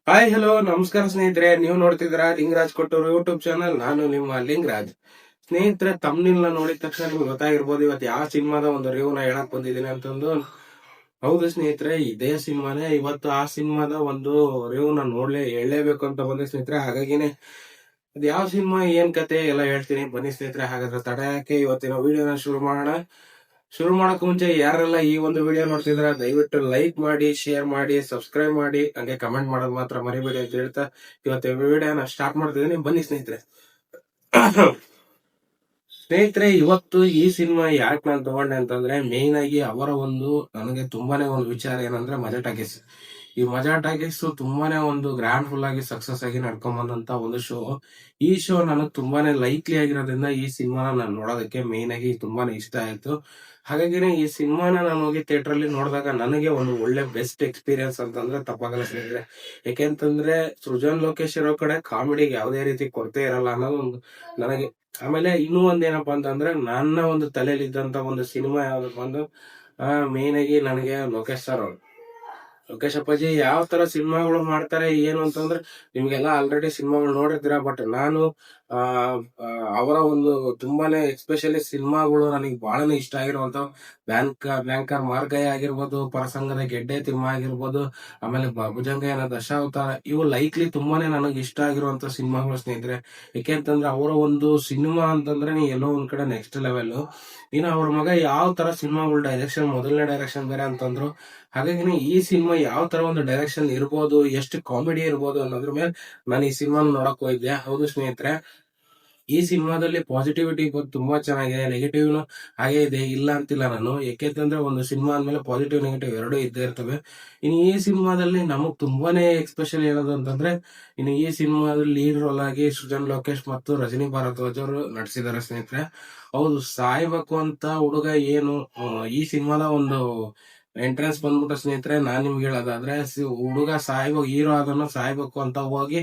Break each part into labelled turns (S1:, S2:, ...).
S1: Hi hello ನಮಸ್ಕಾರ ಸ್ನೇಹಿತರೆ, ನೀವು ನೋಡ್ತಿದ್ದೀರಾ ಲಿಂಗರಾಜ್ ಕೊಟ್ಟೂರು ಯೂಟ್ಯೂಬ್ ಚಾನಲ್. ನಾನು ನಿಮ್ಮ ಲಿಂಗರಾಜ್. ಸ್ನೇಹಿತರೆ, ತಮ್ನಿಲ್ನ ನೋಡಿದ ತಕ್ಷಣ ನಿಮ್ಗೆ ಗೊತ್ತಾಗಿರ್ಬೋದು ಇವತ್ತು ಯಾವ ಸಿನಿಮಾದ ಒಂದು ರಿವ್ಯೂನ ಹೇಳಕ್ ಬಂದಿದ್ದೀನಿ ಅಂತಂದು. ಹೌದು ಸ್ನೇಹಿತರೆ, ಇದೇ ಸಿನಿಮಾನೇ. ಇವತ್ತು ಆ ಸಿನಿಮಾದ ಒಂದು ರಿವ್ಯೂನ ಹೇಳಲೇಬೇಕು ಅಂತ ಬಂದೆ ಸ್ನೇಹಿತರೆ. ಹಾಗಾಗಿನೇ ಅದು ಯಾವ ಸಿನಿಮಾ, ಏನ್ ಕತೆ ಎಲ್ಲ ಹೇಳ್ತೀನಿ ಬನ್ನಿ ಸ್ನೇಹಿತರೆ. ಹಾಗಾದ್ರೆ ತಡ ಯಾಕೆ, ಇವತ್ತಿನ ವಿಡಿಯೋನ ಶುರು ಮಾಡೋಣ. ಶುರು ಮಾಡಕ್ ಮುಂಚೆ ಯಾರೆಲ್ಲ ಈ ಒಂದು ವಿಡಿಯೋ ನೋಡ್ತಿದ್ರ ದಯವಿಟ್ಟು ಲೈಕ್ ಮಾಡಿ, ಶೇರ್ ಮಾಡಿ, ಸಬ್ಸ್ಕ್ರೈಬ್ ಮಾಡಿ, ಹಂಗೆ ಕಮೆಂಟ್ ಮಾಡೋದು ಮಾತ್ರ ಮರಿಬೇಡಿ ಅಂತ ಹೇಳ್ತಾ ಇವತ್ತು ವಿಡಿಯೋನ ಸ್ಟಾರ್ಟ್ ಮಾಡ್ತಿದ್ದೀನಿ. ಬನ್ನಿ ಸ್ನೇಹಿತರೆ. ಸ್ನೇಹಿತರೆ, ಇವತ್ತು ಈ ಸಿನಿಮಾ ಯಾಕೆ ನಾನು ತಗೊಂಡೆ ಅಂತಂದ್ರೆ ಮೇನ್ ಆಗಿ ಅವರ ಒಂದು ನನಗೆ ತುಂಬಾನೇ ಒಂದು ವಿಚಾರ ಏನಂದ್ರೆ ಮಜಾ ಟಾಕೀಸ್. ಈ ಮಜಾ ಟಾಕೀಸ್ ತುಂಬಾನೇ ಒಂದು ಗ್ರ್ಯಾಂಡ್ ಫುಲ್ ಆಗಿ ಸಕ್ಸಸ್ ಆಗಿ ನಡ್ಕೊಂಡ್ ಬಂದಂತ ಒಂದು ಶೋ. ಈ ಶೋ ನನಗೆ ತುಂಬಾನೇ ಲೈಕ್ಲಿ ಆಗಿರೋದ್ರಿಂದ ಈ ಸಿನಿಮಾನ ನಾನು ನೋಡೋದಕ್ಕೆ ಮೇನ್ ಆಗಿ ತುಂಬಾನೇ ಇಷ್ಟ ಆಯ್ತು. ಹಾಗಾಗಿನೇ ಈ ಸಿನಿಮಾನ ನಾನು ಹೋಗಿ ಥಿಯೇಟರ್ ಅಲ್ಲಿ ನೋಡಿದಾಗ ನನಗೆ ಒಂದು ಒಳ್ಳೆ ಬೆಸ್ಟ್ ಎಕ್ಸ್ಪೀರಿಯನ್ಸ್ ಅಂತಂದ್ರೆ ತಪ್ಪಾಗಲ್ಲ ಸ್ನೇಹಿತರೆ. ಯಾಕೆಂತಂದ್ರೆ ಸೃಜನ್ ಲೋಕೇಶ್ ಇರೋ ಕಡೆ ಕಾಮಿಡಿಗೆ ಯಾವುದೇ ರೀತಿ ಕೊರತೆ ಇರಲ್ಲ ಅನ್ನೋದು ಒಂದು ನನಗೆ. ಆಮೇಲೆ ಇನ್ನೂ ಒಂದೇನಪ್ಪಾ ಅಂತಂದ್ರೆ ನನ್ನ ಒಂದು ತಲೆಯಲ್ಲಿ ಇದ್ದಂತ ಒಂದು ಸಿನಿಮಾ ಯಾವ್ದಪ್ಪ ಅಂದ್ರೆ ಮೇನ್ ಆಗಿ ನನಗೆ ಲೋಕೇಶ್ ಸರ್ ಅವರು. ಲೋಕೇಶ್ ಅಪ್ಪಾಜಿ ಯಾವ ತರ ಸಿನಿಮಾಗಳು ಮಾಡ್ತಾರೆ ಏನು ಅಂತಂದ್ರೆ ನಿಮ್ಗೆಲ್ಲ ಆಲ್ರೆಡಿ ಸಿನಿಮಾಗಳು ನೋಡಿರ್ತೀರಾ. ಬಟ್ ನಾನು ಆ ಅವರ ಒಂದು ತುಂಬಾನೇ ಎಸ್ಪೆಷಲಿ ಸಿನಿಮಾಗಳು ನನಗೆ ಬಹಳನೇ ಇಷ್ಟ ಆಗಿರುವಂತ ಬ್ಯಾಂಕರ್ ಮಾರ್ಗಯ್ಯ ಆಗಿರ್ಬೋದು, ಪರಸಂಗದ ಗೆಡ್ಡೆ ತಿಮ್ಮ ಆಗಿರ್ಬೋದು, ಆಮೇಲೆ ಭುಜಂಗಯ್ಯನ ದಶಾವತಾರ, ಇವು ಲೈಕ್ಲಿ ತುಂಬಾನೇ ನನಗೆ ಇಷ್ಟ ಆಗಿರುವಂತ ಸಿನಿಮಾಗಳು ಸ್ನೇಹಿತರೆ. ಯಾಕೆಂತಂದ್ರೆ ಅವರ ಒಂದು ಸಿನಿಮಾ ಅಂತಂದ್ರೆ ಎಲ್ಲೋ ಒಂದ್ ಕಡೆ ನೆಕ್ಸ್ಟ್ ಲೆವೆಲ್. ಇನ್ನು ಅವ್ರ ಮಗ ಯಾವ ತರ ಸಿನಿಮಾಗಳು ಡೈರೆಕ್ಷನ್, ಮೊದಲನೇ ಡೈರೆಕ್ಷನ್ ಬೇರೆ ಅಂತಂದ್ರು. ಹಾಗಾಗಿ ಈ ಸಿನಿಮಾ ಯಾವ ತರ ಒಂದು ಡೈರೆಕ್ಷನ್ ಇರ್ಬೋದು, ಎಷ್ಟು ಕಾಮಿಡಿ ಇರ್ಬೋದು ಅನ್ನೋದ್ರ ಮೇಲೆ ನಾನು ಈ ಸಿನಿಮಾ ನೋಡಕ್ ಹೋಗಿದ್ದೆ. ಹೌದು ಸ್ನೇಹಿತರೆ, ಈ ಸಿನಿಮಾದಲ್ಲಿ ಪಾಸಿಟಿವಿಟಿ ತುಂಬಾ ಚೆನ್ನಾಗಿದೆ, ನೆಗೆಟಿವ್ ಹಾಗೆ ಇದೆ, ಇಲ್ಲ ಅಂತಿಲ್ಲ ನಾನು. ಯಾಕೆಂತಂದ್ರೆ ಒಂದು ಸಿನಿಮಾ ಅಂದ್ಮೇಲೆ ಪಾಸಿಟಿವ್ ನೆಗೆಟಿವ್ ಎರಡೂ ಇದ್ದೇ ಇರ್ತವೆ. ಇನ್ನು ಈ ಸಿನಿಮಾದಲ್ಲಿ ನಮಗ್ ತುಂಬಾನೇ ಎಕ್ಸ್ಪೆಷಲ್ ಹೇಳೋದು ಅಂತಂದ್ರೆ ಇನ್ನು ಈ ಸಿನಿಮಾದಲ್ಲಿ ಲೀಡ್ ರೋಲ್ ಆಗಿ ಸೃಜನ್ ಲೋಕೇಶ್ ಮತ್ತು ರಜನಿ ಭಾರದ್ವಾಜ್ ಅವರು ನಟಿಸಿದ್ದಾರೆ ಸ್ನೇಹಿತರೆ. ಹೌದು, ಸಾಯ್ಬೇಕು ಅಂತ ಹುಡುಗ ಏನು ಈ ಸಿನಿಮಾದ ಒಂದು ಎಂಟ್ರೆನ್ಸ್ ಬಂದ್ಬಿಟ್ಟು ಸ್ನೇಹಿತರೆ, ನಾನ್ ನಿಮ್ಗೆ ಹೇಳೋದಾದ್ರೆ ಹುಡುಗ ಸಾಯ್ಬೇಕು, ಹೀರೋ ಅದನ್ನ ಸಾಯ್ಬೇಕು ಅಂತ ಹೋಗಿ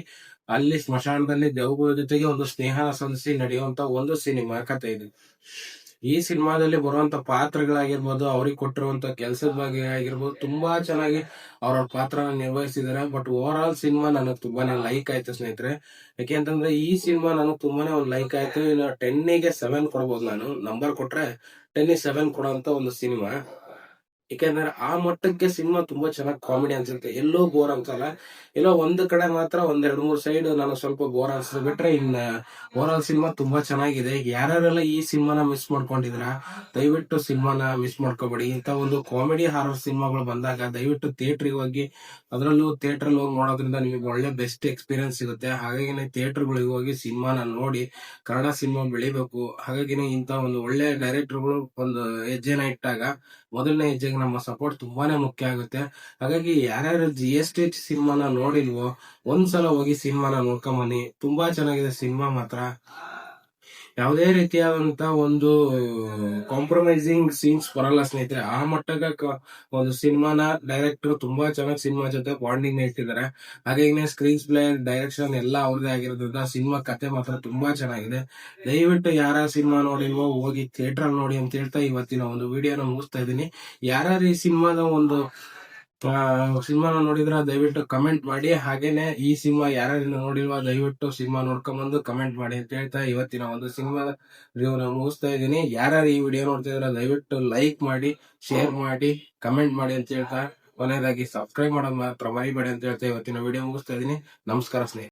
S1: ಅಲ್ಲಿ ಸ್ಮಶಾನದಲ್ಲಿ ದೆವ್ವಗಳ ಜೊತೆಗೆ ಒಂದು ಸ್ನೇಹ ಸಂಧಿಸಿ ನಡೆಯುವಂತ ಒಂದು ಸಿನಿಮಾ ಕಥೆ ಇದೆ. ಈ ಸಿನಿಮಾದಲ್ಲಿ ಬರುವಂತ ಪಾತ್ರಗಳಾಗಿರ್ಬೋದು, ಅವ್ರಿಗೆ ಕೊಟ್ಟಿರುವಂತ ಕೆಲಸದ ಬಗ್ಗೆ ಆಗಿರ್ಬೋದು, ತುಂಬಾ ಚೆನ್ನಾಗಿ ಅವ್ರ ಪಾತ್ರ ನಿರ್ವಹಿಸಿದ್ದಾರೆ. ಬಟ್ ಓವರ್ ಆಲ್ ಸಿನಿಮಾ ನನಗೆ ತುಂಬಾನೇ ಲೈಕ್ ಆಯ್ತು ಸ್ನೇಹಿತರೆ. ಯಾಕೆಂತಂದ್ರೆ ಈ ಸಿನಿಮಾ ನನಗೆ ತುಂಬಾನೇ ಒಂದು ಲೈಕ್ ಆಯ್ತು. ಇನ್ನು 10ಗೆ 7 ಕೊಡ್ಬೋದು. ನಾನು ನಂಬರ್ ಕೊಟ್ರೆ 10ಗೆ 7 ಕೊಡುವಂತ ಒಂದು ಸಿನಿಮಾ. ಯಾಕಂದ್ರೆ ಆ ಮಟ್ಟಕ್ಕೆ ಸಿನಿಮಾ ತುಂಬಾ ಚೆನ್ನಾಗಿ ಕಾಮಿಡಿ ಅನ್ಸುತ್ತೆ, ಎಲ್ಲೋ ಬೋರ್ ಅನ್ಸಲ್ಲ. ಎಲ್ಲೋ ಒಂದು ಕಡೆ ಮಾತ್ರ ಒಂದೆರಡು ಮೂರು ಸೈಡ್ ನಾನು ಸ್ವಲ್ಪ ಬೋರ್ ಅನ್ಸುತ್ತೆ, ಬಿಟ್ರೆ ಇನ್ನ ಓವರ್ ಆಲ್ ಸಿನಿಮಾ ತುಂಬಾ ಚೆನ್ನಾಗಿದೆ. ಯಾರ್ಯಾರೆಲ್ಲ ಈ ಸಿನಿಮಾನ ಮಿಸ್ ಮಾಡ್ಕೊಂಡಿದ್ರ ದಯವಿಟ್ಟು ಸಿನಿಮಾನ ಮಿಸ್ ಮಾಡ್ಕೋಬೇಡಿ. ಇಂತ ಒಂದು ಕಾಮಿಡಿ ಹಾರರ್ ಸಿನಿಮಾಗಳು ಬಂದಾಗ ದಯವಿಟ್ಟು ಥಿಯೇಟ್ರಿಗೆ ಹೋಗಿ, ಅದರಲ್ಲೂ ಥಿಯೇಟರ್ ಹೋಗಿ ನೋಡೋದ್ರಿಂದ ನಿಮಗೆ ಒಳ್ಳೆ ಬೆಸ್ಟ್ ಎಕ್ಸ್ಪೀರಿಯನ್ಸ್ ಸಿಗುತ್ತೆ. ಹಾಗಾಗಿ ಥಿಯೇಟರ್ಗಳಿಗೆ ಹೋಗಿ ಸಿನಿಮಾನ ನೋಡಿ ಕನ್ನಡ ಸಿನಿಮಾ ಬೆಳಿಬೇಕು. ಹಾಗಾಗಿ ಇಂತ ಒಂದು ಒಳ್ಳೆ ಡೈರೆಕ್ಟರ್ಗಳು ಒಂದು ಹೆಜ್ಜೆನ ಇಟ್ಟಾಗ ಮೊದಲನೇ ಹೆಜ್ಜೆಗೆ ನಮ್ಮ ಸಪೋರ್ಟ್ ತುಂಬಾನೇ ಮುಖ್ಯ ಆಗುತ್ತೆ. ಹಾಗಾಗಿ ಯಾರ್ಯಾರು GST ಸಿನಿಮಾನ ನೋಡಿಲ್ವೋ ಒಂದ್ಸಲ ಹೋಗಿ ಸಿನಿಮಾನ ನೋಡ್ಕೊಂಬನ್ನಿ. ತುಂಬಾ ಚೆನ್ನಾಗಿದೆ ಸಿನಿಮಾ ಮಾತ್ರ. ಯಾವುದೇ ರೀತಿಯಾದಂತ ಒಂದು ಕಾಂಪ್ರಮೈಸಿಂಗ್ ಸೀನ್ಸ್ ಬರಲ್ಲ ಸ್ನೇಹಿತರೆ. ಆ ಮಟ್ಟಕ್ಕೆ ಒಂದು ಸಿನಿಮಾನ ಡೈರೆಕ್ಟರ್ ತುಂಬಾ ಚೆನ್ನಾಗಿ ಸಿನಿಮಾ ಜೊತೆ ಬಾಂಡಿಂಗ್ ಇಟ್ಟಿದ್ದಾರೆ. ಹಾಗಾಗಿ ಸ್ಕ್ರೀನ್ ಪ್ಲೇ, ಡೈರೆಕ್ಷನ್ ಎಲ್ಲ ಅವ್ರದೇ ಆಗಿರೋದ್ರಿಂದ ಸಿನಿಮಾ ಕತೆ ಮಾತ್ರ ತುಂಬಾ ಚೆನ್ನಾಗಿದೆ. ದಯವಿಟ್ಟು ಯಾರ ಸಿನಿಮಾ ನೋಡಿಲ್ವೋ ಹೋಗಿ ಥಿಯೇಟರ್ ನೋಡಿ ಅಂತ ಹೇಳ್ತಾ ಇವತ್ತಿನ ಒಂದು ವಿಡಿಯೋನ ಮುಗಿಸ್ತಾ ಇದ್ದೀನಿ. ಯಾರ್ಯಾರು ಈ ಸಿನಿಮಾದ ಒಂದು ಸಿನಿಮಾನ ನೋಡಿದ್ರ ದಯವಿಟ್ಟು ಕಮೆಂಟ್ ಮಾಡಿ. ಹಾಗೇನೆ ಈ ಸಿನಿಮಾ ಯಾರ್ಯಾರು ನೋಡಿಲ್ವಾ ದಯವಿಟ್ಟು ಸಿನಿಮಾ ನೋಡ್ಕೊಂಡ್ಬಂದು ಕಮೆಂಟ್ ಮಾಡಿ ಅಂತ ಹೇಳ್ತಾ ಇವತ್ತಿನ ಒಂದು ಸಿನಿಮಾದ ರಿವ್ಯೂನ ಮುಗಿಸ್ತಾ ಇದ್ದೀನಿ. ಯಾರ್ಯಾರು ಈ ವಿಡಿಯೋ ನೋಡ್ತಿದ್ರ ದಯವಿಟ್ಟು ಲೈಕ್ ಮಾಡಿ, ಶೇರ್ ಮಾಡಿ, ಕಮೆಂಟ್ ಮಾಡಿ ಅಂತ ಹೇಳ್ತಾ ಕೊನೆಯದಾಗಿ ಸಬ್ಸ್ಕ್ರೈಬ್ ಮಾಡೋದು ಮಾತ್ರ ಮರಿಬೇಡಿ ಅಂತ ಹೇಳ್ತಾ ಇವತ್ತಿನ ವಿಡಿಯೋ ಮುಗಿಸ್ತಾ ಇದ್ದೀನಿ. ನಮಸ್ಕಾರ ಸ್ನೇಹಿತರೆ.